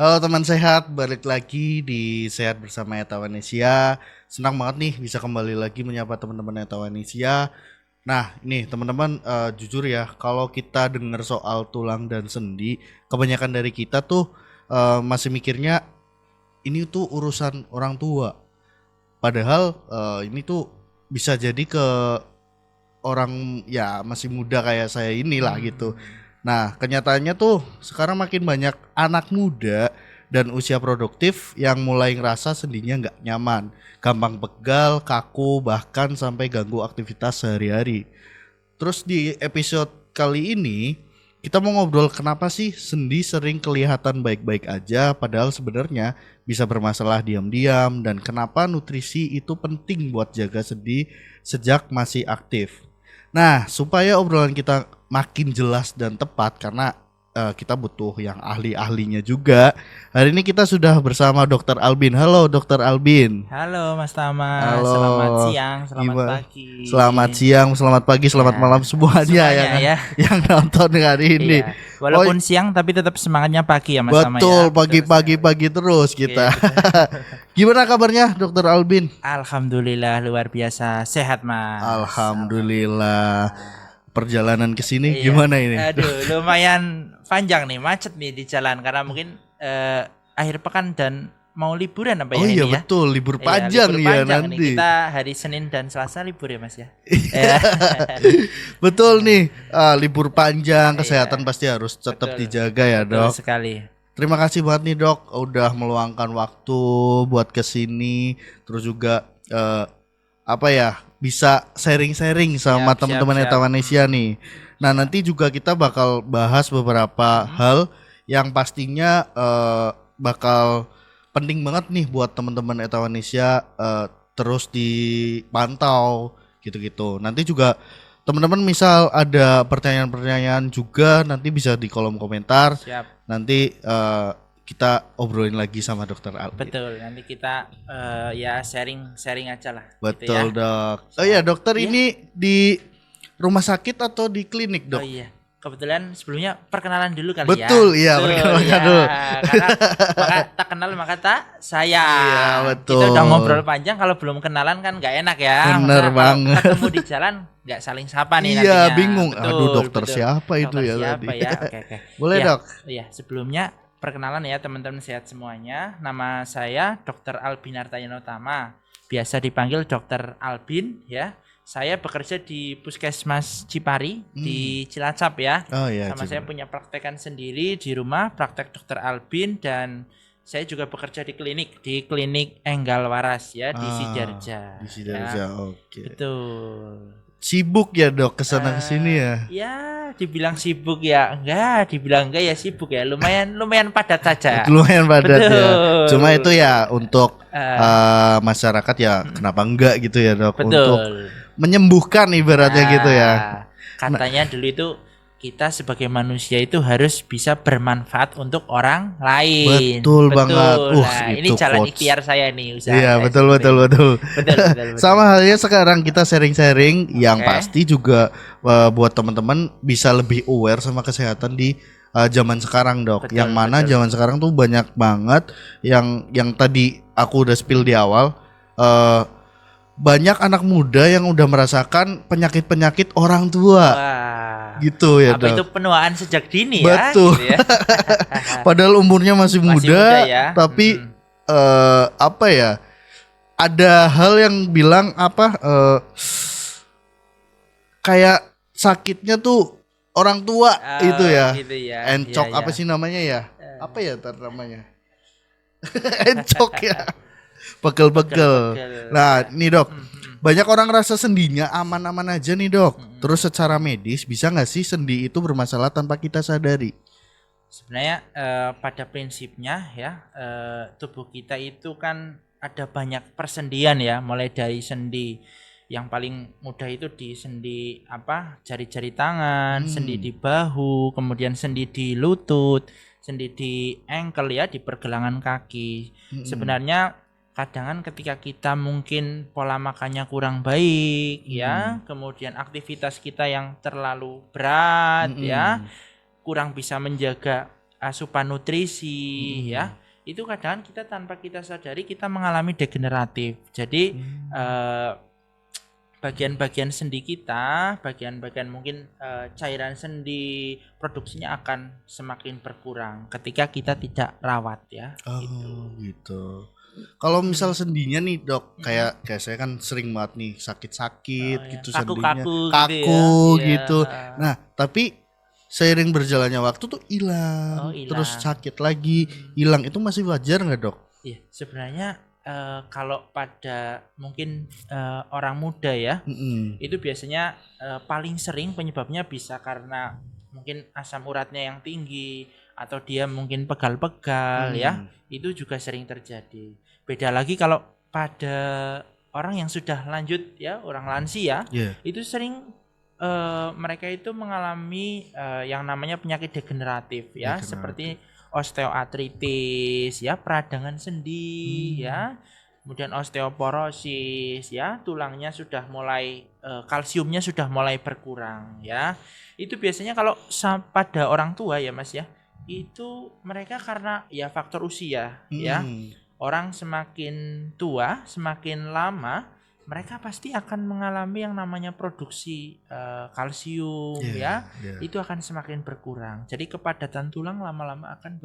Halo teman sehat, balik lagi di Sehat Bersama Etawanesia. Senang banget nih bisa kembali lagi menyapa teman-teman Etawanesia. Nah, ini teman-teman, jujur ya, kalau kita dengar soal tulang dan sendi, kebanyakan dari kita tuh masih mikirnya ini tuh urusan orang tua. Padahal ini tuh bisa jadi ke orang ya masih muda kayak saya inilah gitu. Nah, kenyataannya tuh sekarang makin banyak anak muda dan usia produktif yang mulai ngerasa sendinya nggak nyaman, gampang pegal, kaku, bahkan sampai ganggu aktivitas sehari-hari. Terus di episode kali ini kita mau ngobrol kenapa sih sendi sering kelihatan baik-baik aja padahal sebenarnya bisa bermasalah diam-diam, dan kenapa nutrisi itu penting buat jaga sendi sejak masih aktif. Nah, supaya obrolan kita makin jelas dan tepat karena kita butuh yang ahli-ahlinya juga. Hari ini kita sudah bersama Dokter Albin. Halo Dokter Albin. Halo Mas Tama, Halo. selamat siang, selamat Gimana? pagi. Selamat siang, selamat pagi, selamat Ya, malam semuanya semuanya yang ya. yang nonton hari ini. Iya. Walaupun siang tapi tetap semangatnya pagi ya Mas Tama ya. Betul, Betul pagi-pagi sekali. pagi terus kita. Oke, Gimana kabarnya Dokter Albin? Alhamdulillah luar biasa sehat Mas. Alhamdulillah. Perjalanan ke sini Iya. gimana ini? Aduh, lumayan panjang nih, macet nih di jalan karena mungkin akhir pekan dan mau liburan apa Oh ya iya ini ya. betul, libur Iya, panjang libur ya panjang nih. nanti. Kita hari Senin dan Selasa libur ya Mas ya. Iya. Betul nih, libur panjang, Iya. kesehatan pasti harus tetap Betul. dijaga ya Betul Dok. sekali. Terima kasih banget nih Dok, udah meluangkan waktu buat kesini, terus juga apa ya, bisa sharing-sharing sama Siap, teman-teman siap. Etawanesia nih. Nah nanti juga kita bakal bahas beberapa hal yang pastinya bakal penting banget nih buat teman-teman Etawanesia, terus dipantau gitu-gitu. Nanti juga teman-teman misal ada pertanyaan-pertanyaan juga nanti bisa di kolom komentar. Siap. Nanti kita obrolin lagi sama Dokter Albin. Betul, nanti kita ya sharing aja lah. Betul gitu ya. Dok. Oh iya Dokter, Iya. ini di rumah sakit atau di klinik Oh Dok? iya, kebetulan sebelumnya perkenalan dulu kali Betul, iya, Betul, perkenalan ya. dulu. Karena maka tak kenal maka tak sayang. Iya, betul. Kita udah ngobrol panjang, kalau belum kenalan kan nggak enak ya. Bener Maksudnya kalau banget. ketemu di jalan nggak saling sapa nih Iya, nantinya. bingung. Betul, Aduh, dokter betul. siapa itu Dokter ya siapa tadi? ya? Oke. Boleh Iya. Dok? Iya, sebelumnya perkenalan ya teman-teman sehat semuanya. Nama saya Dr. Albin Artayanotama. Biasa dipanggil Dr. Albin ya. Saya bekerja di Puskesmas Cipari di Cilacap ya. Oh iya. Sama saya punya praktekan sendiri di rumah, praktek Dr. Albin, dan saya juga bekerja di klinik Enggal Waras ya di Sidarja. Di Sidarja, Ya, oke. betul. Sibuk ya Dok kesana kesini ya? Ya, dibilang sibuk ya enggak, dibilang enggak ya sibuk ya. Lumayan padat saja. Lumayan padat ya. Betul. Cuma itu ya untuk Eh, masyarakat ya kenapa enggak gitu ya Dok? betul. Untuk menyembuhkan ibaratnya gitu ya. Katanya dulu itu kita sebagai manusia itu harus bisa bermanfaat untuk orang lain. Betul banget. Nah, ini itu jalan quotes. ikhtiar saya nih, usaha. Iya saya betul seperti betul itu. betul. Betul. Sama halnya sekarang kita sharing-sharing yang Oke. pasti juga buat teman-teman bisa lebih aware sama kesehatan di zaman sekarang Dok. Betul, Yang mana betul. zaman sekarang tuh banyak banget yang tadi aku udah spill di awal, banyak anak muda yang udah merasakan penyakit-penyakit orang tua. Wah. Gitu ya Apa itu Dok. penuaan sejak dini Betul. ya? Gitu ya. Padahal umurnya masih Masih muda, muda ya. tapi apa ya? Ada hal yang bilang apa? Kayak sakitnya tuh orang tua Oh, itu ya. gitu ya. Encok Iya, apa iya. sih namanya ya? Apa ya namanya? Encok ya. Pegel-pegel. Pegel-pegel. Nah, nih Dok. Banyak orang rasa sendinya aman-aman aja nih Dok. Terus secara medis bisa nggak sih sendi itu bermasalah tanpa kita sadari? Sebenarnya pada prinsipnya ya tubuh kita itu kan ada banyak persendian ya, mulai dari sendi yang paling mudah itu di sendi apa jari-jari tangan, sendi di bahu, kemudian sendi di lutut, sendi di ankle ya, di pergelangan kaki. Sebenarnya kadang ketika kita mungkin pola makannya kurang baik ya, kemudian aktivitas kita yang terlalu berat ya, kurang bisa menjaga asupan nutrisi ya. Itu kadang kita tanpa kita sadari kita mengalami degeneratif. Jadi bagian-bagian sendi kita, bagian-bagian mungkin cairan sendi produksinya akan semakin berkurang ketika kita tidak rawat ya. Gitu. Kalau misal sendinya nih dok, kayak saya kan sering banget nih sakit-sakit gitu sendinya, kaku gitu. Nah tapi seiring berjalannya waktu tuh hilang, terus sakit lagi, hilang. Itu masih wajar nggak dok? Iya, sebenarnya kalau pada mungkin orang muda ya, itu biasanya paling sering penyebabnya bisa karena mungkin asam uratnya yang tinggi atau dia mungkin pegal-pegal ya, itu juga sering terjadi. Beda lagi kalau pada orang yang sudah lanjut ya, orang lansia, itu sering mereka itu mengalami yang namanya penyakit degeneratif ya, seperti osteoartritis ya, peradangan sendi ya, kemudian osteoporosis ya, tulangnya sudah mulai kalsiumnya sudah mulai berkurang ya. Itu biasanya kalau pada orang tua ya Mas ya, itu mereka karena ya faktor usia ya. Orang semakin tua, semakin lama mereka pasti akan mengalami yang namanya produksi kalsium itu akan semakin berkurang. Jadi kepadatan tulang lama-lama akan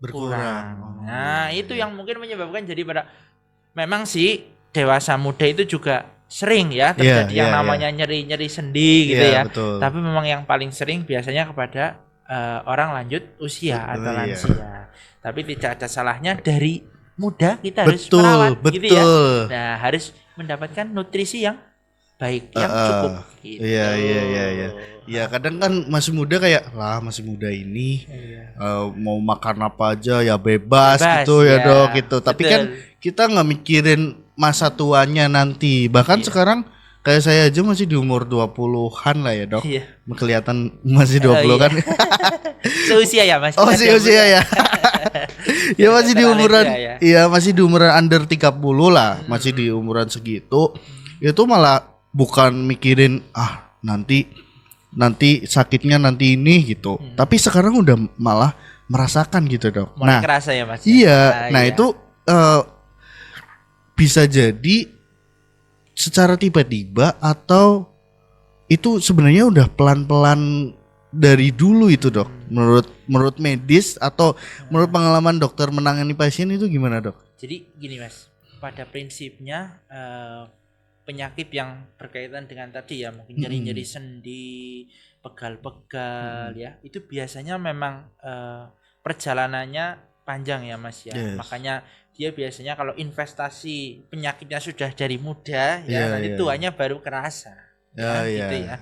berkurang. Nah, itu yang mungkin menyebabkan jadi pada memang sih dewasa muda itu juga sering ya terjadi yang namanya nyeri-nyeri sendi gitu ya. Betul. Tapi memang yang paling sering biasanya kepada orang lanjut usia atau lansia. Tapi tidak ada salahnya dari muda kita harus merawat gitu ya. Nah, harus mendapatkan nutrisi yang baik, yang cukup gitu. Iya. Ya kadang kan masih muda kayak masih muda ini mau makan apa aja ya bebas gitu ya dok gitu. Tapi kan kita nggak mikirin masa tuanya nanti. Bahkan sekarang kayak saya aja masih di umur 20-an lah ya dok. Kelihatan masih 20 kan. Seusia ya Mas. Oh seusia ya. Ya masih di umuran masih di umuran under 30 lah, masih di umuran segitu. Itu malah bukan mikirin nanti sakitnya nanti ini gitu. Tapi sekarang udah malah merasakan gitu dok. Mulai kerasa ya Mas. Iya. Itu bisa jadi secara tiba-tiba atau itu sebenarnya udah pelan-pelan dari dulu itu dok. Menurut medis atau menurut pengalaman dokter menangani pasien itu gimana dok? Jadi gini Mas, pada prinsipnya penyakit yang berkaitan dengan tadi ya mungkin nyeri-nyeri sendi, pegal-pegal ya, itu biasanya memang perjalanannya panjang ya Mas ya. Makanya dia biasanya kalau investasi penyakitnya sudah dari muda nanti tuanya baru kerasa. Gitu ya.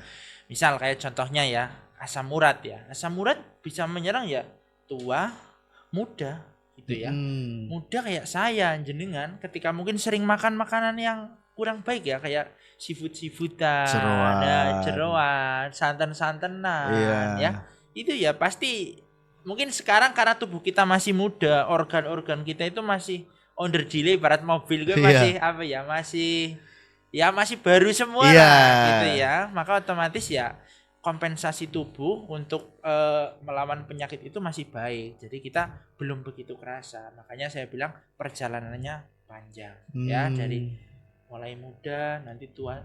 Misal kayak contohnya ya asam urat ya. Asam urat bisa menyerang ya tua, muda gitu ya. Muda kayak saya jenengan ketika mungkin sering makan makanan yang kurang baik ya kayak seafood-seafoodan, jeroan, santan-santanan ya. Itu ya pasti mungkin sekarang karena tubuh kita masih muda, organ-organ kita itu masih under delay, ibarat mobil gue masih masih baru semua gitu ya. Maka otomatis ya kompensasi tubuh untuk melawan penyakit itu masih baik. Jadi kita belum begitu kerasa. Makanya saya bilang perjalanannya panjang ya, dari mulai muda nanti tua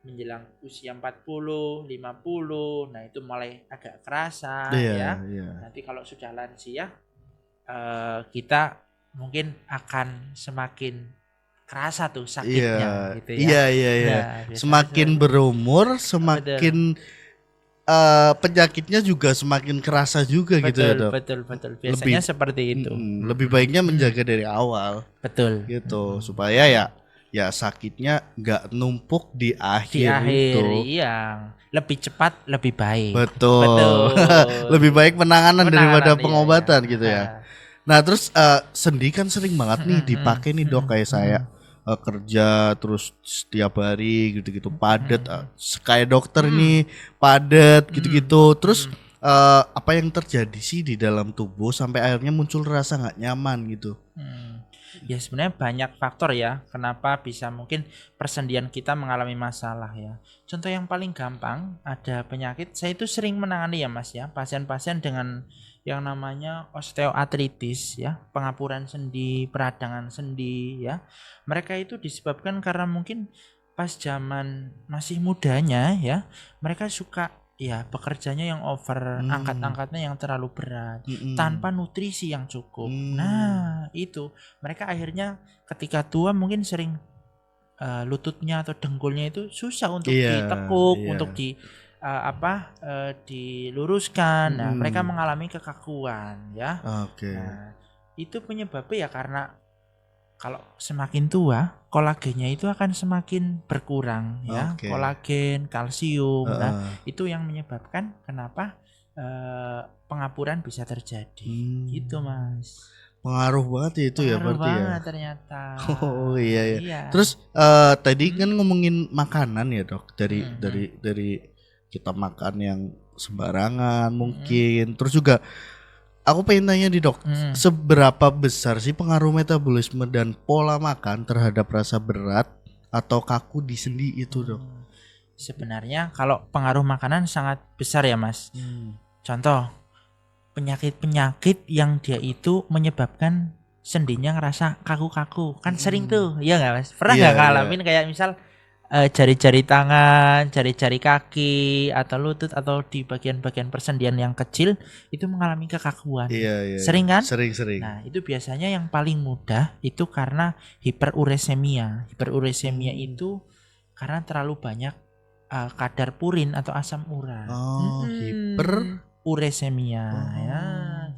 menjelang usia 40, 50. Nah, itu mulai agak kerasa ya. Nanti kalau sudah lansia kita mungkin akan semakin kerasa tuh sakitnya gitu ya. Nah, semakin berumur semakin penyakitnya juga semakin kerasa juga gitu ya dok. Betul. Biasanya seperti itu. Lebih baiknya menjaga dari awal. Betul. Gitu supaya ya sakitnya nggak numpuk di akhir itu. Iya. Lebih cepat lebih baik. Betul. Lebih baik penanganan daripada pengobatan gitu ya. Nah terus sendi kan sering banget nih dipakai nih dok, kayak saya kerja terus setiap hari gitu-gitu padat, kayak dokter nih padat gitu-gitu. Terus apa yang terjadi sih di dalam tubuh sampai akhirnya muncul rasa nggak nyaman gitu? Ya sebenarnya banyak faktor ya kenapa bisa mungkin persendian kita mengalami masalah ya. Contoh yang paling gampang, ada penyakit, saya itu sering menangani ya Mas ya, pasien-pasien dengan yang namanya osteoartritis ya, pengapuran sendi, peradangan sendi ya. Mereka itu disebabkan karena mungkin pas zaman masih mudanya ya, mereka suka ya bekerjanya yang over, angkat-angkatnya yang terlalu berat tanpa nutrisi yang cukup. Nah, itu mereka akhirnya ketika tua mungkin sering lututnya atau dengkulnya itu susah untuk ditekuk, untuk diluruskan. Nah, mereka mengalami kekakuan ya. Nah, itu penyebabnya ya karena kalau semakin tua, kolagennya itu akan semakin berkurang ya. Kolagen, kalsium. Nah, itu yang menyebabkan kenapa pengapuran bisa terjadi. Gitu, Mas. Pengaruh banget ya itu ya berarti ya. Banget ternyata. Oh iya. Terus tadi kan ngomongin makanan ya, Dok. Dari kita makan yang sembarangan mungkin. Terus juga aku pengen tanya nih, Dok, seberapa besar sih pengaruh metabolisme dan pola makan terhadap rasa berat atau kaku di sendi itu, Dok? Sebenarnya kalau pengaruh makanan sangat besar ya, Mas. Contoh, penyakit-penyakit yang dia itu menyebabkan sendinya ngerasa kaku-kaku. Kan sering tuh, iya nggak, Mas? Pernah nggak ngalamin kayak misal jari-jari tangan, jari-jari kaki, atau lutut, atau di bagian-bagian persendian yang kecil itu mengalami kekakuan. Sering kan? Sering. Nah, itu biasanya yang paling mudah itu karena hiperuresemia. Hiperuresemia itu karena terlalu banyak kadar purin atau asam urat. Hiperuresemia ya,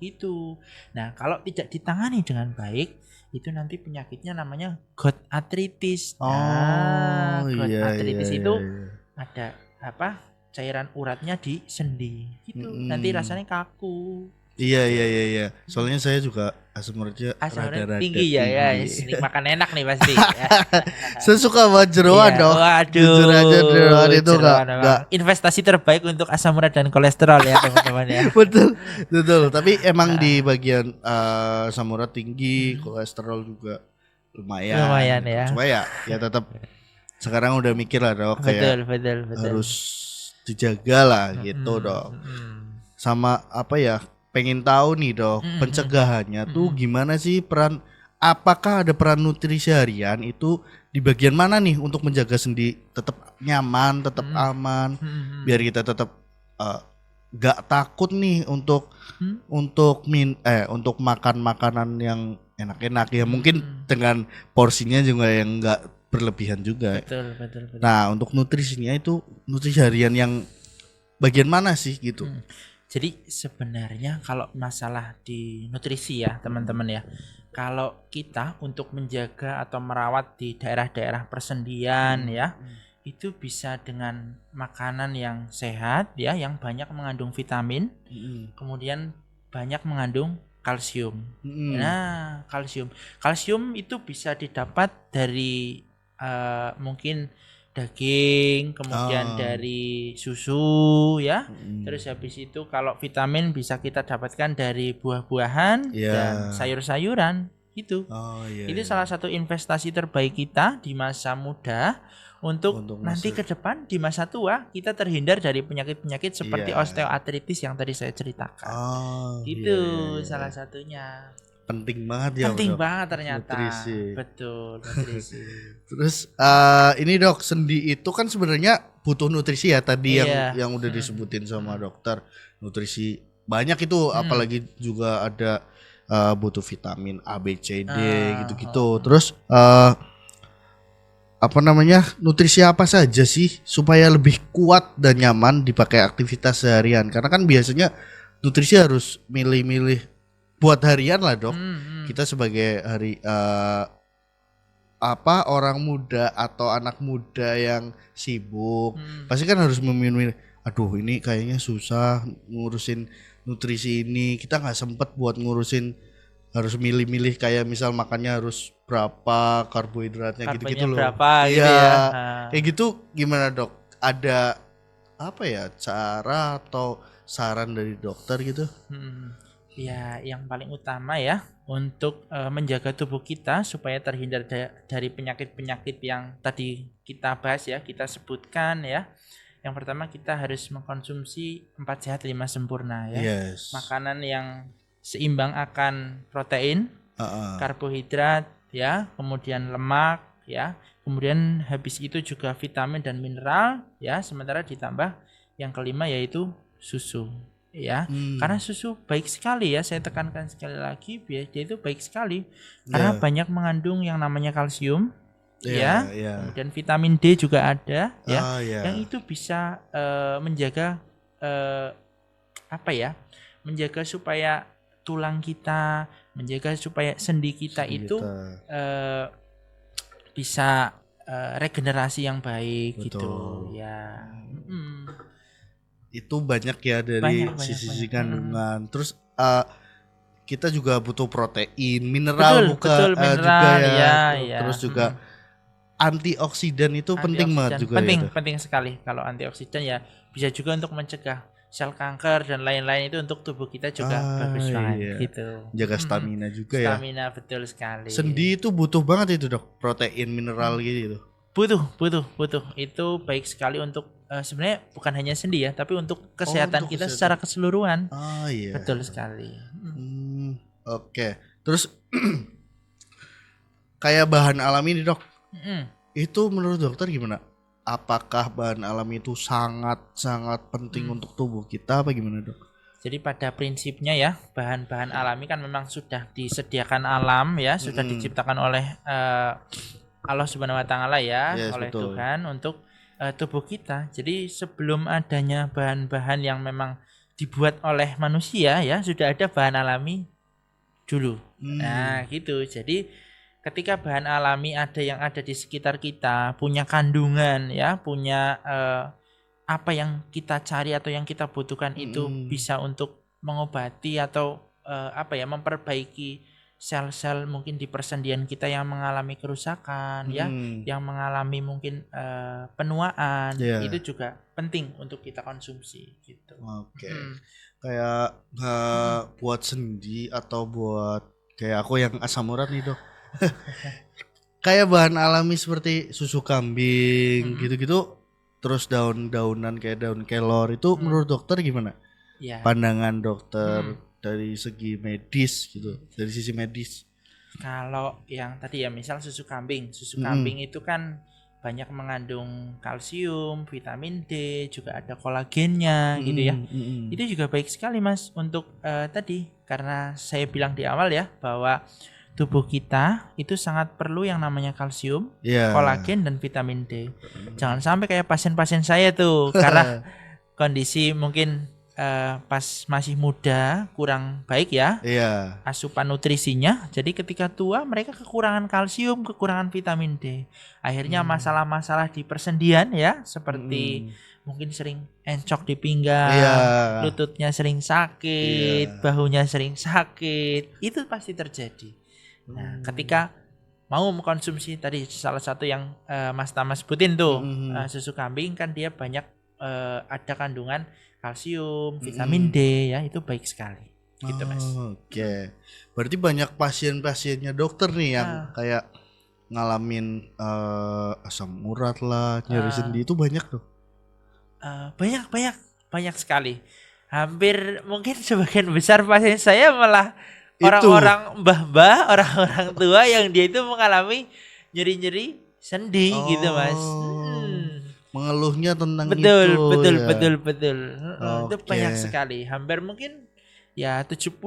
gitu. Nah, kalau tidak ditangani dengan baik, itu nanti penyakitnya namanya gout arthritis. Gout arthritis itu ada cairan uratnya di sendi gitu. Nanti rasanya kaku. Iya. Soalnya saya juga asam uratnya rada-rada tinggi ya. Sering makan enak nih pasti. Saya suka banget jeroan, Dok. Waduh. Jujur aja jeroan itu enggak investasi terbaik untuk asam urat dan kolesterol ya, teman-teman ya. Betul. Tapi emang di bagian asam urat tinggi, kolesterol juga lumayan ya. Cuma ya tetap sekarang udah mikir lah, Dok, betul. harus dijaga lah gitu, Dok. Sama pengen tahu nih, Dok, pencegahannya tuh gimana sih, apakah ada peran nutrisi harian itu di bagian mana nih untuk menjaga sendi tetap nyaman, tetap aman, biar kita tetap gak takut nih untuk makan makanan yang enak-enak ya, mungkin dengan porsinya juga yang gak berlebihan juga. Betul. Nah, untuk nutrisinya itu nutrisi harian yang bagian mana sih gitu? Jadi sebenarnya kalau masalah di nutrisi ya, teman-teman ya, kalau kita untuk menjaga atau merawat di daerah-daerah persendian ya, itu bisa dengan makanan yang sehat ya, yang banyak mengandung vitamin, kemudian banyak mengandung kalsium. Nah, kalsium itu bisa didapat dari mungkin daging, kemudian dari susu ya. Terus habis itu kalau vitamin bisa kita dapatkan dari buah-buahan dan sayur-sayuran gitu. Itu salah satu investasi terbaik kita di masa muda untuk nanti ke depan di masa tua kita terhindar dari penyakit-penyakit seperti osteoartritis yang tadi saya ceritakan. Salah satunya. Penting banget ya, penting Dok. Banget ternyata nutrisi. Betul, nutrisi. Terus ini, Dok, sendi itu kan sebenarnya butuh nutrisi ya, tadi yang udah disebutin sama dokter. Nutrisi banyak itu, apalagi juga ada butuh vitamin A, B, C, D gitu-gitu. Terus nutrisi apa saja sih supaya lebih kuat dan nyaman dipakai aktivitas seharian? Karena kan biasanya nutrisi harus milih-milih buat harian lah, Dok. Kita sebagai orang muda atau anak muda yang sibuk pasti kan harus memilih. Aduh, ini kayaknya susah ngurusin nutrisi ini, kita nggak sempet buat ngurusin, harus milih-milih kayak misal makannya harus berapa karbohidratnya gitu-gitu loh. Berapa gitu ya. Kayak gitu gimana, Dok? Ada cara atau saran dari dokter gitu? Ya, yang paling utama ya untuk menjaga tubuh kita supaya terhindar dari penyakit-penyakit yang tadi kita bahas ya, kita sebutkan ya. Yang pertama kita harus mengkonsumsi 4 sehat 5 sempurna ya. Yes. Makanan yang seimbang akan protein, karbohidrat ya, kemudian lemak ya. Kemudian habis itu juga vitamin dan mineral ya, sementara ditambah yang kelima yaitu susu ya. Karena susu baik sekali ya, saya tekankan sekali lagi, dia itu baik sekali karena banyak mengandung yang namanya kalsium ya. Kemudian vitamin D juga ada ya, yang itu bisa menjaga apa ya? Menjaga supaya tulang kita, menjaga supaya sendi kita itu bisa regenerasi yang baik. Betul. Gitu ya. Itu banyak ya dari sisi kandungan. Terus kita juga butuh protein, mineral betul, mineral, juga ya. Terus juga antioksidan itu penting banget juga. Penting sekali. Kalau antioksidan ya bisa juga untuk mencegah sel kanker dan lain-lain, itu untuk tubuh kita juga bagus banget gitu. Jaga stamina juga ya. Stamina betul sekali. Sendi itu butuh banget itu dok, protein, mineral gitu. Butuh. Itu baik sekali untuk sebenarnya bukan hanya sendi ya, tapi untuk kesehatan kita secara keseluruhan. Betul sekali. Oke. Terus kayak bahan alami nih dok, itu menurut dokter gimana? Apakah bahan alami itu sangat penting untuk tubuh kita apa gimana dok? Jadi pada prinsipnya ya, bahan-bahan alami kan memang sudah disediakan alam ya, sudah diciptakan oleh Allah Subhanahu wa taala ya, oleh betul. Tuhan untuk tubuh kita. Jadi sebelum adanya bahan-bahan yang memang dibuat oleh manusia ya, sudah ada bahan alami dulu. Nah, gitu. Jadi ketika bahan alami ada di sekitar kita, punya kandungan ya, punya apa yang kita cari atau yang kita butuhkan itu bisa untuk mengobati atau memperbaiki sel-sel mungkin di persendian kita yang mengalami kerusakan ya, yang mengalami mungkin penuaan, itu juga penting untuk kita konsumsi gitu. Kayak buat sendi atau buat kayak aku yang asam urat nih dok. Kayak bahan alami seperti susu kambing gitu-gitu, terus daun-daunan kayak daun kelor itu menurut dokter gimana? Pandangan dokter dari segi medis gitu, dari sisi medis. Kalau yang tadi ya, misal susu kambing itu kan banyak mengandung kalsium, vitamin D, juga ada kolagennya gitu ya. Itu juga baik sekali Mas untuk tadi, karena saya bilang di awal ya bahwa tubuh kita itu sangat perlu yang namanya kalsium, kolagen dan vitamin D. Jangan sampai kayak pasien-pasien saya tuh karena kondisi mungkin pas masih muda kurang baik ya, asupan nutrisinya. Jadi ketika tua mereka kekurangan kalsium, kekurangan vitamin D. Akhirnya masalah-masalah di persendian ya, seperti mungkin sering encok di pinggang, lututnya sering sakit, bahunya sering sakit, itu pasti terjadi. Nah, ketika mau mengkonsumsi tadi salah satu yang Mas Tama sebutin tuh, susu kambing kan dia banyak ada kandungan kalsium, vitamin D ya, itu baik sekali. Gitu Mas. Berarti banyak pasien-pasiennya dokter nih yang kayak ngalamin asam urat lah, nyeri sendi, itu banyak tuh. Banyak sekali. Hampir mungkin sebagian besar pasien saya malah orang-orang mbah-mbah, orang-orang tua yang dia itu mengalami nyeri-nyeri sendi gitu Mas. Mengeluhnya tentang betul, itu. Betul. Itu banyak sekali. Hampir mungkin ya 70%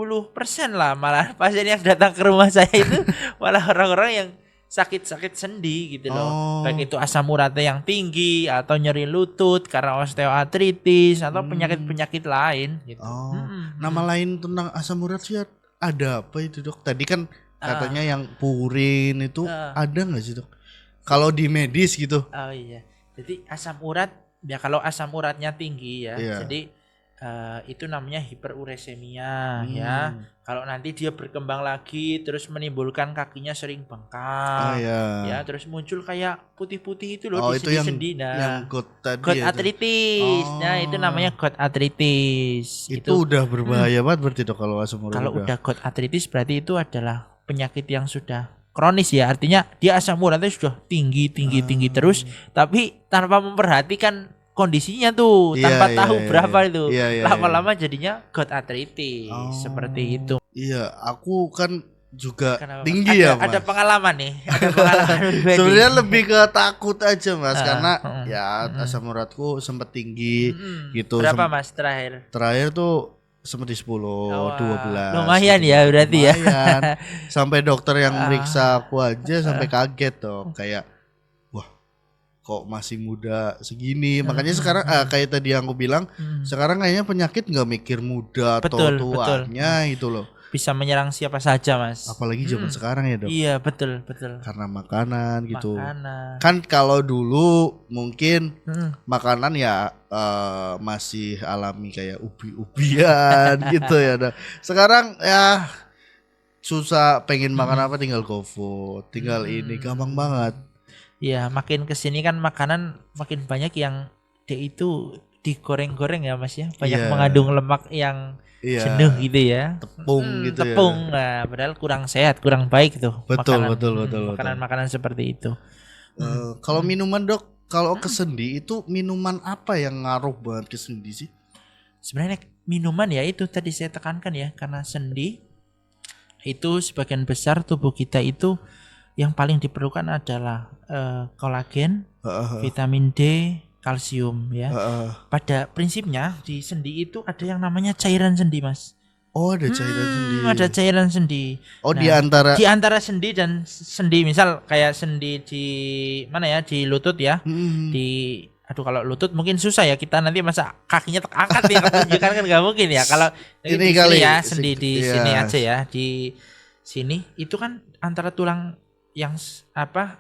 lah malah pasien yang datang ke rumah saya itu malah orang-orang yang sakit-sakit sendi gitu loh. Baik itu asam uratnya yang tinggi atau nyeri lutut karena osteoartritis atau penyakit-penyakit lain gitu. Nama lain tentang asam urat sih ada apa itu dok? Tadi kan katanya yang purin itu ada nggak sih dok? Kalau di medis gitu? Jadi asam urat ya, kalau asam uratnya tinggi ya, jadi itu namanya hiperuresemia ya. Kalau nanti dia berkembang lagi terus menimbulkan kakinya sering bengkak, ya terus muncul kayak putih-putih itu loh di sendi-sendi. Yang gout arthritis. Nah, itu namanya gout arthritis. Itu udah berbahaya banget berarti dok kalau asam urat. Kalau udah gout arthritis berarti itu adalah penyakit yang sudah kronis ya, artinya dia asam uratnya sudah tinggi terus, tapi tanpa memperhatikan kondisinya tuh Iya, tanpa iya, tahu iya, berapa iya. itu. Iya, iya, Lama-lama jadinya God arthritis Oh. seperti itu. Iya, aku kan juga Kenapa, Mas? tinggi ya, Ada Mas. pengalaman nih, ada pengalaman pribadi. Sebenarnya lebih ke takut aja, Mas, Ah, karena mm, ya mm. asam uratku sempet tinggi Mm-mm. gitu. Berapa Mas terakhir? Terakhir tuh sempet di 10, Wah, 12 lumayan gitu. ya berarti ya. Lumayan. Sampai dokter yang Ah, meriksa aku aja sampai kaget tuh, kayak wah, kok masih muda segini. Makanya sekarang kayak tadi yang aku bilang, mm. sekarang kayaknya penyakit nggak mikir muda atau Betul, betul. tuanya itu loh. Bisa menyerang siapa saja Mas. Apalagi zaman sekarang ya, Dok. Iya betul betul. Karena makanan gitu. Makanan. Kan kalau dulu mungkin Mm. makanan ya masih alami kayak ubi-ubian gitu ya. Dok. Sekarang ya susah, pengen makan apa tinggal GoFood, tinggal ini gampang banget. Ya makin kesini kan makanan makin banyak yang dia itu digoreng-goreng ya Mas ya. Banyak Iya. mengandung lemak yang Iya. jenuh gitu ya. Tepung gitu Tepung. ya. Nah, padahal kurang sehat, kurang baik tuh. Betul, makanan. betul, betul. Makanan-makanan seperti itu. Kalau minuman, Dok, kalau ke sendi itu minuman apa yang ngaruh banget ke sendi sih? Sebenarnya minuman ya itu tadi saya tekankan ya, karena sendi itu sebagian besar tubuh kita itu yang paling diperlukan adalah kolagen, vitamin D, kalsium ya. Pada prinsipnya di sendi itu ada yang namanya cairan sendi, Mas. Oh, ada cairan sendi. Ada cairan sendi. Oh, Nah, di antara sendi dan sendi, misal kayak sendi di mana ya, di lutut ya. Aduh kalau lutut mungkin susah ya, kita nanti masa kakinya angkat ya tunjukkan kan nggak mungkin ya. Kalau Ini di kali, sini ya sendi di iya. sini aja ya, di sini itu kan antara tulang yang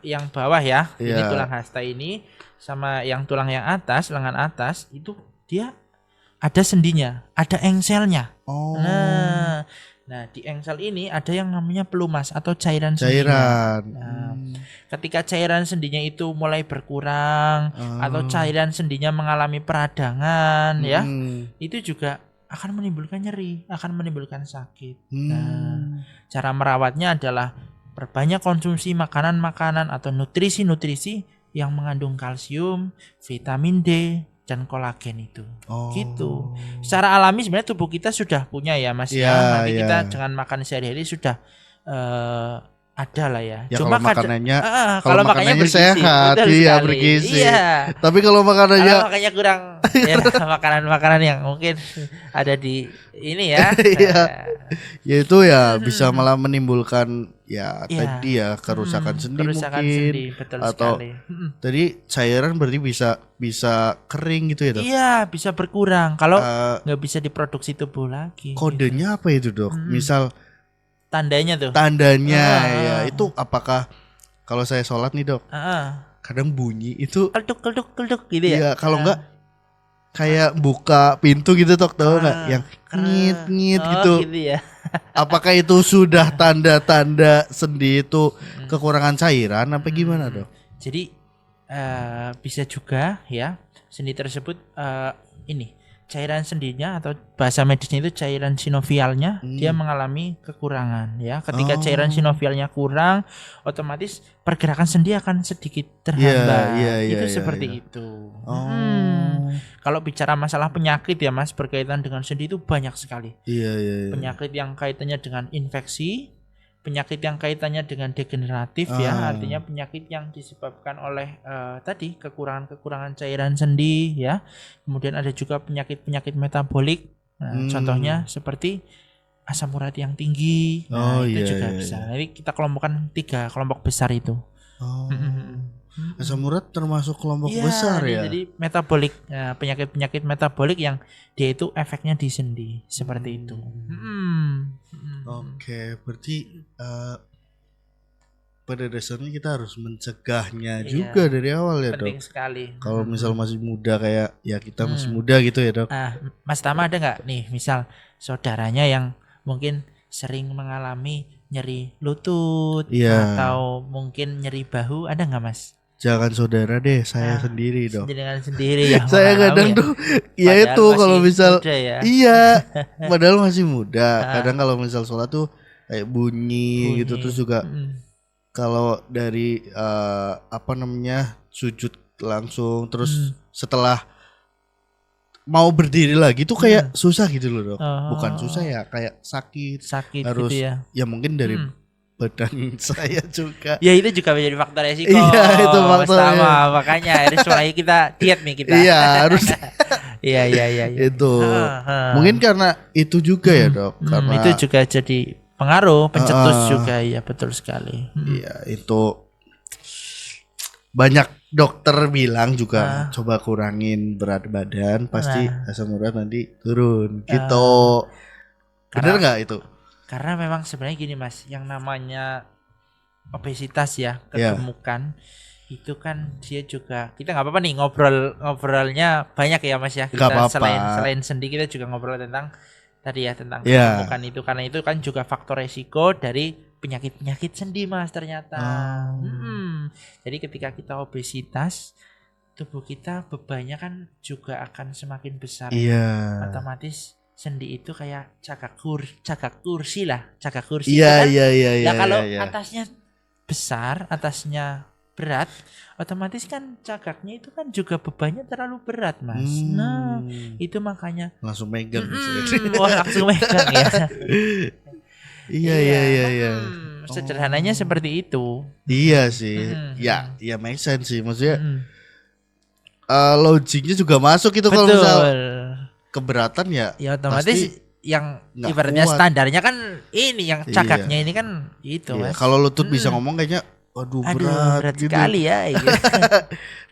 yang bawah ya, ini Iya. tulang hasta ini sama yang tulang yang atas, lengan atas itu dia ada sendinya, ada engselnya. Oh. Nah di engsel ini ada yang namanya pelumas atau cairan sendinya. Cairan. Nah, ketika cairan sendinya itu mulai berkurang atau cairan sendinya mengalami peradangan ya, itu juga akan menimbulkan nyeri, akan menimbulkan sakit. Nah, cara merawatnya adalah perbanyak konsumsi makanan-makanan atau nutrisi-nutrisi yang mengandung kalsium, vitamin D, dan kolagen itu. Gitu. Secara alami sebenarnya tubuh kita sudah punya ya Mas ya. Nanti kita dengan makan sehari-hari sudah ada lah ya. Ya Cuma kalau makanannya kalau makanannya bergizi, sehat, betul iya sekali. bergizi. Iya. Tapi kalau makanannya Kalau makanya kurang ya, makanan-makanan yang mungkin ada di ini ya. Iya. Ya itu ya bisa malah menimbulkan ya tadi ya kerusakan sendi kerusakan mungkin sendi, betul atau sekali. tadi cairan berarti bisa kering gitu ya, Dok? Iya, bisa berkurang kalau nggak bisa diproduksi tubuh lagi. Kodenya apa itu, Dok? Misal Tandanya tuh. tandanya ya itu apakah kalau saya sholat nih, Dok? Kadang bunyi itu Kelduk gitu ya. iya, kalau enggak kayak buka pintu gitu, Dok, tahu nggak yang ngit gitu. Gitu ya. Apakah itu sudah tanda-tanda sendi itu kekurangan cairan apa gimana, Dok? Jadi bisa juga ya sendi tersebut ini cairan sendinya atau bahasa medisnya itu cairan sinovialnya dia mengalami kekurangan ya. Ketika cairan sinovialnya kurang, otomatis pergerakan sendi akan sedikit terhambat. Itu seperti itu. Kalau bicara masalah penyakit ya Mas berkaitan dengan sendi itu banyak sekali. Iya. Penyakit yang kaitannya dengan infeksi, penyakit yang kaitannya dengan degeneratif ya, artinya penyakit yang disebabkan oleh tadi kekurangan cairan sendi ya. Kemudian ada juga penyakit metabolik. Nah, contohnya seperti asam urat yang tinggi. Nah, itu juga bisa. Jadi kita kelompokkan 3 kelompok besar itu. Asam urat termasuk kelompok besar ya. Jadi metabolik, penyakit-penyakit metabolik yang dia itu efeknya di sendi seperti itu. Oke, berarti pada dasarnya kita harus mencegahnya juga dari awal ya, penting Dok. sekali. Kalau misal masih muda kayak ya kita masih muda gitu ya, Dok. Nah, Mas Tama ada nggak nih misal saudaranya yang mungkin sering mengalami nyeri lutut atau mungkin nyeri bahu, ada nggak Mas? Jangan saudara deh, saya sendiri, Dok. Dengan sendiri ya. Saya kadang tuh ya itu kalau misal ya. iya, padahal masih muda. Kadang kalau misal sholat tuh kayak bunyi gitu, terus juga kalau dari sujud langsung terus setelah mau berdiri lagi tuh kayak susah gitu loh dok. Oh. Bukan susah ya, kayak sakit. Sakit Harus gitu ya. ya mungkin dari badan saya juga. Ya itu juga menjadi faktor resiko. Iya, itu faktornya. Sama, makanya harus mulai kita diet nih kita. Iya harus Iya. itu. Mungkin karena itu juga ya dok. Karena itu juga jadi pengaruh, pencetus juga ya, betul sekali. Iya itu banyak dokter bilang juga coba kurangin berat badan pasti asam urat nanti turun gitu. Bener nggak itu? Karena memang sebenarnya gini mas, yang namanya obesitas ya, kegemukan itu kan dia juga, kita nggak apa-apa nih ngobrolnya banyak ya mas ya. Kita selain sendi kita juga ngobrol tentang tadi ya, tentang kegemukan itu, karena itu kan juga faktor resiko dari penyakit sendi mas ternyata. Jadi ketika kita obesitas, tubuh kita bebannya kan juga akan semakin besar. Iya. Otomatis sendi itu kayak cagak kursi. Iya. Nah kalau atasnya besar, atasnya berat, otomatis kan cagaknya itu kan juga bebannya terlalu berat mas. Nah itu makanya langsung megang. Langsung megang ya. Iya. Sederhananya seperti itu. Iya sih. Ya make sense sih. Maksudnya logiknya juga masuk itu. Kalau misal keberatan ya otomatis yang ibaratnya kuat. Standarnya kan ini yang cagaknya ini kan itu mas. Kalau lutut bisa ngomong kayaknya Aduh berat gitu. Sekali ya gitu.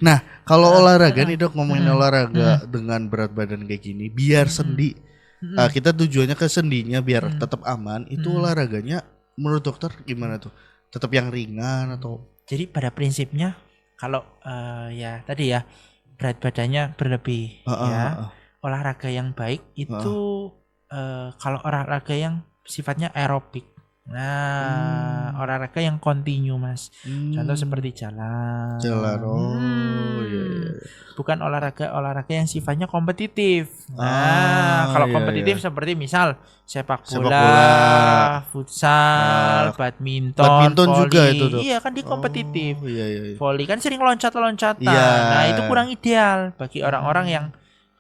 Nah kalau olahraga nih dok, ngomongin olahraga dengan berat badan kayak gini biar sendi kita tujuannya ke sendinya biar tetap aman. Itu olahraganya menurut dokter gimana tuh? Tetap yang ringan atau? Jadi pada prinsipnya kalau ya tadi ya berat badannya berlebih olahraga yang baik itu kalau olahraga yang sifatnya aerobik. Nah, olahraga yang kontinu mas. Contoh seperti jalan. Iya. Bukan olahraga yang sifatnya kompetitif. Nah, kalau kompetitif seperti misal sepak bola, futsal, badminton volley. Juga itu dok. Iya kan di kompetitif. Iya. Volley kan sering loncat-loncatan. Nah, itu kurang ideal bagi orang-orang yang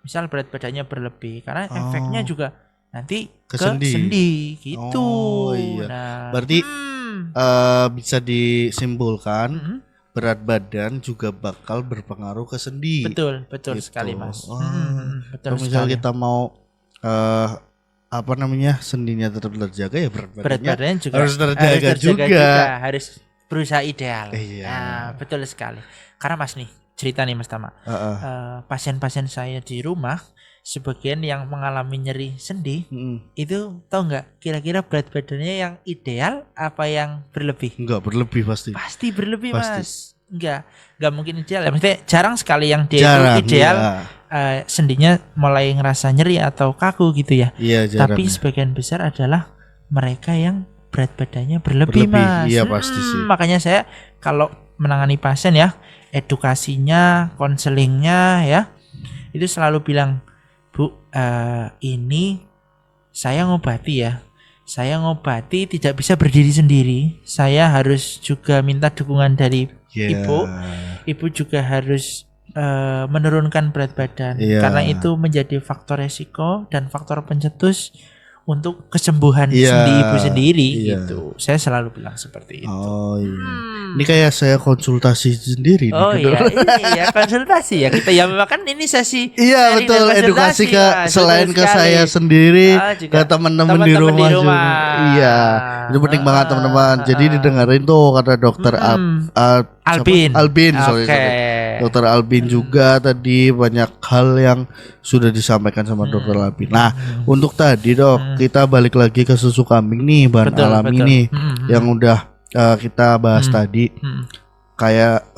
misal berat badannya berlebih, karena efeknya juga nanti ke sendi gitu. Nah, berarti bisa disimpulkan berat badan juga bakal berpengaruh ke sendi. Betul gitu. Sekali mas. Betul. Kalau misal kita mau sendinya tetap terjaga ya berat badannya juga harus terjaga juga. Harus berusaha ideal. Nah, betul sekali. Karena mas nih cerita nih mas Tama, pasien-pasien saya di rumah sebagian yang mengalami nyeri sendi itu tahu nggak kira-kira berat badannya yang ideal apa yang berlebih? Enggak berlebih pasti berlebih mas. Enggak mungkin ideal ya, maksudnya jarang sekali yang dia ideal sendinya mulai ngerasa nyeri atau kaku gitu ya. Tapi sebagian besar adalah mereka yang berat badannya berlebih. Mas. Iya pasti sih. Makanya saya kalau menangani pasien ya, edukasinya, konselingnya ya, itu selalu bilang, Bu, ini saya ngobati ya. Saya ngobati tidak bisa berdiri sendiri. Saya harus juga minta dukungan dari ibu. Ibu juga harus menurunkan berat badan. Karena itu menjadi faktor resiko dan faktor pencetus untuk kesembuhan sendi ibu sendiri gitu. Saya selalu bilang seperti itu. Ini kayak saya konsultasi sendiri. Iya konsultasi ya kita ya, memang kan ini sesi. Iya betul, edukasi selain ke saya sendiri, ke teman-teman di rumah juga. Iya, itu penting banget teman-teman. Jadi didengerin tuh kata dokter Albin. Dokter Albin juga tadi banyak hal yang sudah disampaikan sama dokter Albin. Nah untuk tadi dok, kita balik lagi ke susu kambing nih, bahan alami nih yang udah kita bahas tadi. Kayak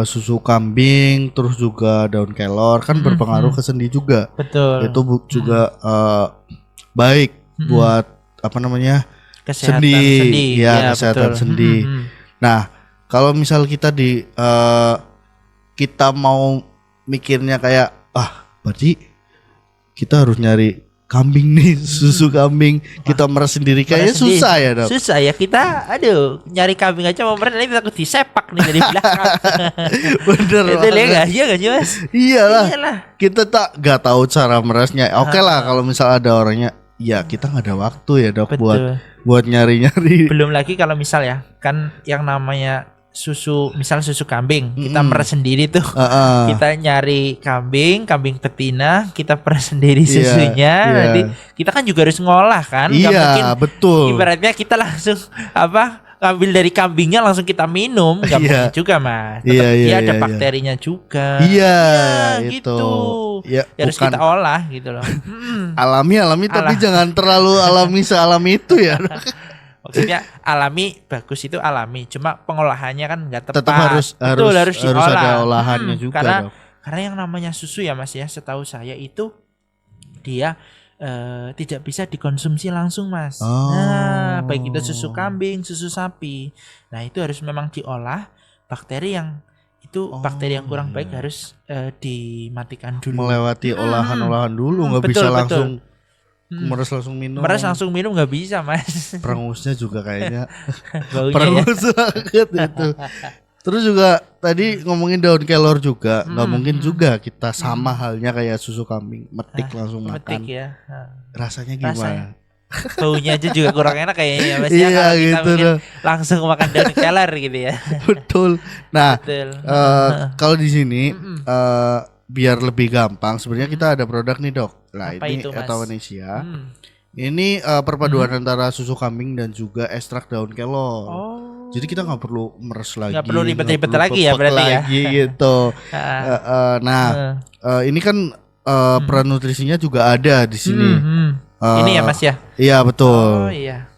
susu kambing, terus juga daun kelor kan berpengaruh ke sendi juga. Betul. Itu juga baik buat kesehatan sendi. Ya kesehatan sendi. Nah kalau misal kita kita mau mikirnya kayak berarti kita harus nyari kambing nih, susu kambing kita meres sendiri kayaknya Meres sendiri. susah ya dok. Susah ya kita, aduh nyari kambing aja mau meres nanti takut disepak nih dari belakang. Bener Itu banget. lihat aja gak sih mas? Iyalah, Iyalah. kita gak tahu cara meresnya. Oke lah kalau misal ada orangnya, ya kita nggak ada waktu ya dok Betul. buat nyari-nyari. Belum lagi kalau misal ya kan yang namanya susu, misal susu kambing kita meres sendiri tuh. Kita nyari kambing betina, kita peres sendiri Iya, susunya. iya. Nanti kita kan juga harus ngolah kan. Nggak mungkin Iya betul. ibaratnya kita langsung ngambil dari kambingnya langsung kita minum, nggak Iya. mungkin juga mas. Tetap Iya, iya, dia ada iya, iya. bakterinya juga. Iya itu. gitu. Ya, Harus bukan kita olah gitu loh. alami tapi Alah. jangan terlalu alami sealami itu ya. Maksudnya alami bagus itu alami, cuma pengolahannya kan nggak tepat. Tetap harus Betul, harus diolah. ada olahannya juga dok. Karena yang namanya susu ya mas ya, setahu saya itu dia tidak bisa dikonsumsi langsung mas. Oh. Nah baik itu susu kambing, susu sapi, nah itu harus memang diolah. Bakteri yang bakteri yang kurang baik harus dimatikan dulu. Melewati olahan-olahan dulu, nggak Betul, bisa betul. langsung meres langsung minum. Meres langsung minum nggak bisa mas. Perengusnya juga kayaknya Baunya ya. perengus banget itu. Terus juga tadi ngomongin daun kelor juga, nggak mungkin juga kita sama halnya kayak susu kambing, metik langsung makan. Metik ya. Rasanya gimana? Baunya aja juga kurang enak kayaknya ya mas ya, Iya kalau kita gitu mungkin dong. langsung makan daun kelor gitu ya. Betul. Nah, Betul. kalau di sini biar lebih gampang, sebenarnya kita ada produk nih dok. Nah Apa ini itu, Mas? Etawanesia. Hmm. Ini perpaduan antara susu kambing dan juga ekstrak daun kelor. Oh. Jadi kita nggak perlu meres lagi, Nggak perlu ribet-ribet perlu lagi ya, pepek berarti ya. lagi gitu. Nah, ini kan peran nutrisinya juga ada di sini. Ini ya mas ya. Iya Oh betul. iya.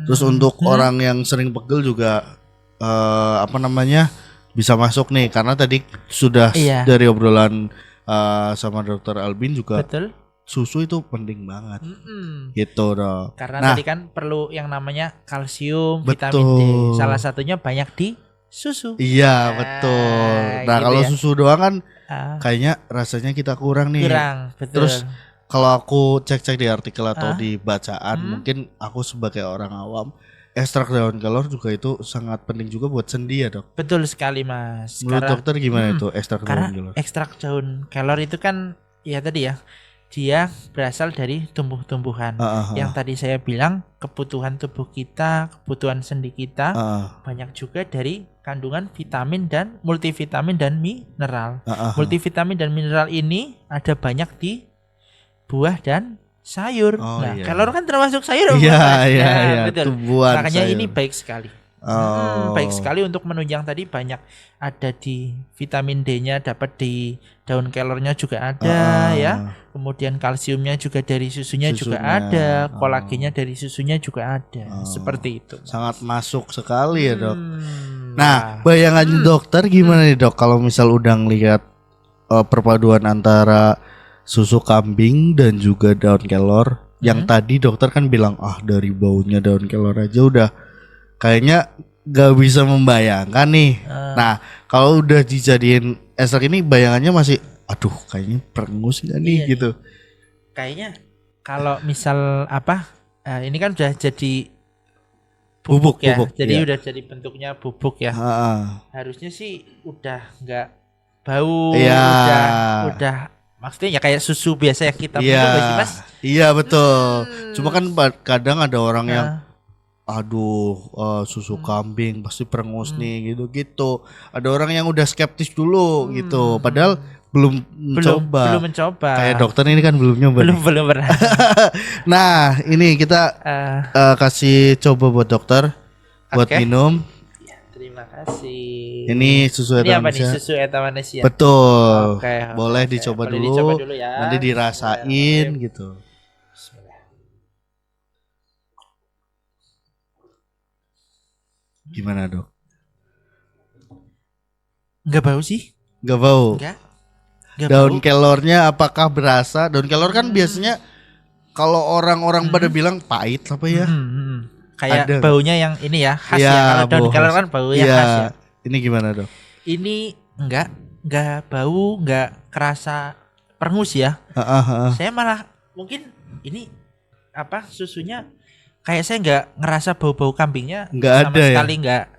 Terus untuk orang yang sering pegel juga apa namanya bisa masuk nih, karena tadi sudah Iya. dari obrolan sama dokter Albin juga Betul. susu itu penting banget. Mm-mm. Gitu dok. Karena Nah, tadi kan perlu yang namanya kalsium, Betul. vitamin D. Salah satunya banyak di susu. iya Nah, betul. Nah gitu kalau ya. susu doang kan Ah, kayaknya rasanya kita kurang nih. kurang, betul. Terus kalau aku cek-cek di artikel atau di bacaan, mungkin aku sebagai orang awam, ekstrak daun kelor juga itu sangat penting juga buat sendi ya dok. Betul sekali mas. Menurut dokter gimana itu ekstrak Karena daun kelor? ekstrak daun kelor itu kan ya tadi ya, dia berasal dari tumbuh-tumbuhan. Yang tadi saya bilang kebutuhan tubuh kita, kebutuhan sendi kita banyak juga dari kandungan vitamin dan multivitamin dan mineral. Multivitamin dan mineral ini ada banyak di buah dan sayur. Oh, nah, iya. kelor kan termasuk sayur. Iya Mas? iya Nah, iya. betul. Tumbuhan Makanya sayur. ini baik sekali. Baik sekali untuk menunjang tadi, banyak ada di vitamin D-nya, dapat di daun kelornya juga ada ya. Kemudian kalsiumnya juga dari susunya juga ada, kolagennya dari susunya juga ada. Seperti itu. Sangat masuk sekali ya dok. Hmm, Nah bayangan dokter gimana nih dok kalau misal udah ngelihat perpaduan antara susu kambing dan juga daun kelor. Yang tadi dokter kan bilang dari baunya daun kelor aja udah kayaknya gak bisa membayangkan nih. Nah kalau udah dijadiin ekstrak ini bayangannya masih aduh kayaknya perengus gak nih Iya, gitu. kayaknya kalau misal ini kan udah jadi Bubuk, ya. bubuk, Jadi iya. udah jadi bentuknya bubuk ya. Harusnya sih udah nggak bau, Iya. udah maksudnya ya kayak susu biasa yang kita minum Iya, nggak sih, Mas? iya betul. Cuma kan kadang ada orang yang Nah, aduh susu kambing pasti perengus nih gitu. Ada orang yang udah skeptis dulu gitu. Padahal belum mencoba. belum mencoba. Kayak dokter ini kan belum nyoba. nih. belum pernah. Nah, ini kita kasih coba buat dokter buat Oke. minum. Terima kasih. Ini susu Ini apa nih? Etawanesia. Susu Etawanesia. Betul. Oke, Boleh oke. dicoba Boleh dulu. dicoba dulu ya. Nanti dirasain gitu. Bismillah. Gimana, Dok? Nggak bau sih? Gak bau. Nggak Daun bau. kelornya apakah berasa? Daun kelor kan biasanya kalau orang-orang pada bilang pahit apa ya? Kayak Ada. baunya yang ini ya, khas Iya, ya. Kalau daun bau kelor khas. kan bau yang Iya. khas ya. Ini gimana, Dok? Ini nggak bau, nggak kerasa perengus ya. Saya malah mungkin ini apa susunya kayak saya nggak ngerasa bau-bau kambingnya Nggak sama ada ya? sekali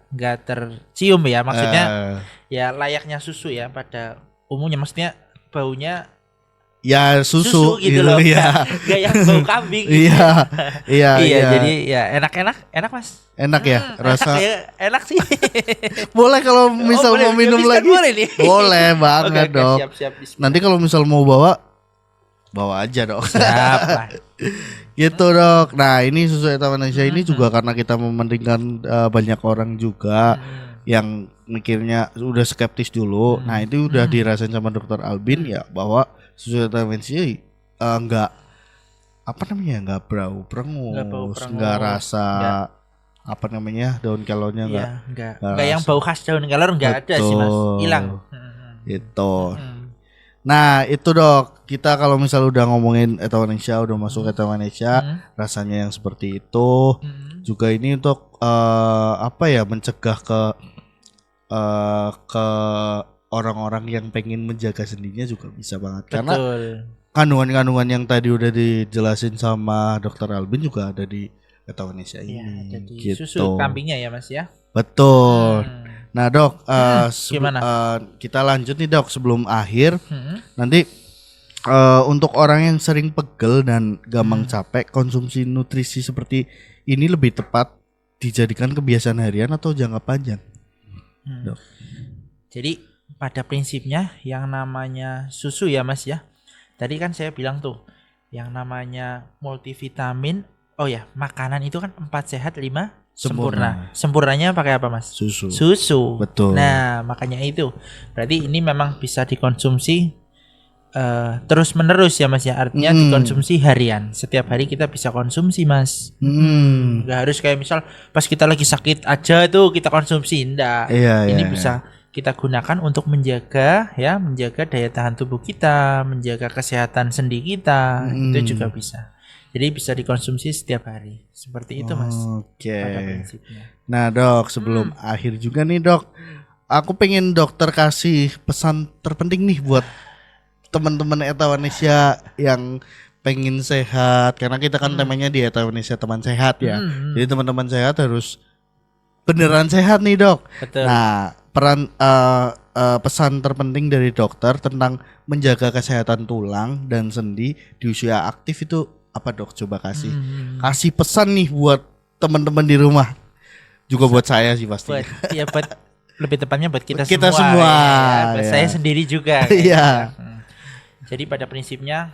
nggak tercium ya, maksudnya Eh, ya layaknya susu ya pada umumnya, maksudnya baunya ya susu gitu loh, ya. nggak yang bau kambing gitu. Iya, iya, Iya, iya. jadi ya enak Mas. Enak ya, rasa. Enak, ya, enak sih. Boleh kalau misal boleh, mau minum dihabiskan lagi. boleh nih. Boleh banget Oke, dok. siap bismillah. Nanti kalau misal mau bawa aja dok. Siap lah. Gitu dok. Nah ini susu Etawa Indonesia ini Hmm. juga karena kita mementingkan banyak orang juga Hmm. yang mikirnya udah skeptis dulu. Nah itu udah Hmm. dirasain sama dokter Albin ya bahwa susu Etawa Indonesia enggak apa namanya, enggak bau Nggak bau prengus, prengus, enggak rasa nggak. apa namanya daun kelonnya enggak. Iya, enggak nggak yang rasa. bau khas daun kelor enggak ada sih Mas. Betul. Hilang. Gitu. Hmm. Nah itu dok, kita kalau misal udah ngomongin Etawa Indonesia, udah masuk Etawa Indonesia, Hmm. rasanya yang seperti itu. Hmm. Juga ini untuk apa ya, mencegah ke orang-orang yang pengen menjaga sendinya juga bisa banget. Karena Betul. kandungan-kandungan yang tadi udah dijelasin sama dokter Albin juga ada di Etawa Indonesia Iya, ini. jadi Gitu. susu kambingnya ya Mas ya. Betul. Hmm. Nah dok, Gimana? kita lanjut nih dok sebelum akhir. Hmm. Nanti untuk orang yang sering pegel dan gampang capek, konsumsi nutrisi seperti ini lebih tepat dijadikan kebiasaan harian atau jangka panjang? Hmm. Dok. Jadi pada prinsipnya yang namanya susu ya Mas ya. Tadi kan saya bilang tuh yang namanya multivitamin. Oh ya, makanan itu kan 4 sehat 5 sempurna. Sempurnanya pakai apa Mas? Susu. Susu. Betul. Nah, makanya itu. Berarti ini memang bisa dikonsumsi terus menerus ya Mas ya. Artinya dikonsumsi harian. Setiap hari kita bisa konsumsi Mas. Nggak harus kayak misal pas kita lagi sakit aja tuh kita konsumsi. Enggak. Iya, Ini iya, bisa kita gunakan untuk menjaga daya tahan tubuh kita, menjaga kesehatan sendi kita. Itu juga bisa. Jadi bisa dikonsumsi setiap hari. Seperti itu Mas. Oke. Pada prinsipnya. Nah dok, sebelum akhir juga nih dok, aku pengen dokter kasih pesan terpenting nih buat teman-teman Etawa Indonesia yang pengen sehat, karena kita kan temanya di Etawa Indonesia teman sehat ya. Jadi teman-teman sehat harus beneran sehat nih dok. Betul. Nah pesan terpenting dari dokter tentang menjaga kesehatan tulang dan sendi di usia aktif itu apa dok? Coba kasih pesan nih buat teman-teman di rumah, juga buat saya sih pasti. buat lebih tepatnya buat kita Kita semua, semua, buat ya. saya sendiri juga. Iya. Jadi pada prinsipnya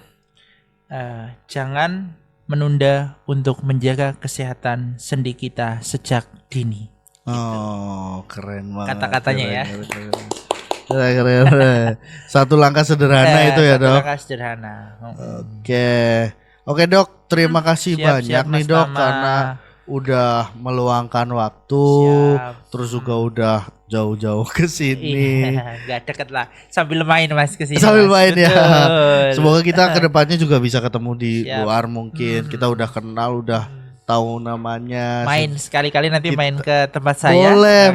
jangan menunda untuk menjaga kesehatan sendi kita sejak dini. Oh keren banget. Kata-katanya ya. Keren. Satu langkah sederhana itu ya satu dok. langkah sederhana. Oke dok, terima kasih Siap, banyak siap, nih Mas dok Tama. karena udah meluangkan waktu, Siap. terus juga udah jauh-jauh ke sini. Iya, nggak deket lah. Sambil main Mas ke sini. Sambil Mas. main ya. Betul. Semoga kita kedepannya juga bisa ketemu di Siap. luar mungkin. Kita udah kenal, udah tahu namanya. Main sekali-kali nanti main ke tempat saya. Boleh.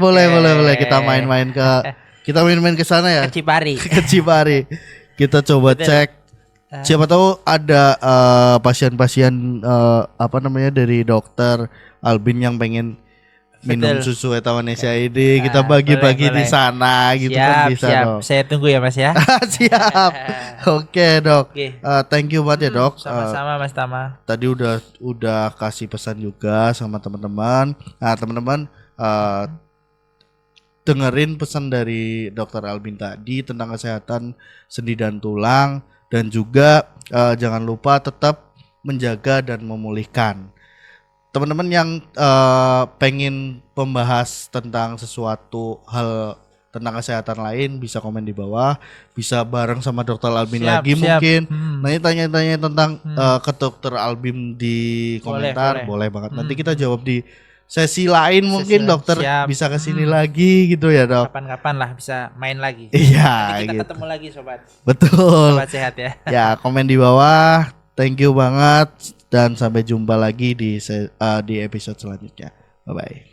Kita main-main ke sana ya. Ke Cipari. Ke Cipari. Kita coba Betul. cek. Siapa tahu ada pasien-pasien apa namanya dari dokter Albin yang pengen minum Betul. susu Etawa Indonesia ini, kita bagi-bagi boleh. di sana gitu kan bisa Siap. dok. Saya tunggu ya Mas ya. Siap. Oke dok. Oke. Thank you banget ya dok. Sama-sama Mas Tama. Tadi udah kasih pesan juga sama teman-teman. Nah teman-teman dengerin pesan dari dokter Albin tadi tentang kesehatan sendi dan tulang, dan juga jangan lupa tetap menjaga dan memulihkan. Teman-teman yang pengen membahas tentang sesuatu hal tentang kesehatan lain bisa komen di bawah, bisa bareng sama dokter Albin Siap, lagi siap. mungkin. Nanti tanya-tanya tentang ke dokter Albin di Boleh, komentar, boleh. boleh banget. Nanti kita jawab di sesi lain mungkin lain, dokter siap. bisa kesini lagi gitu ya dok. Kapan-kapan lah bisa main lagi. Iya Nanti kita gitu. ketemu lagi sobat. Betul. Sobat sehat ya. Ya komen di bawah. Thank you banget dan sampai jumpa lagi di episode selanjutnya. Bye bye.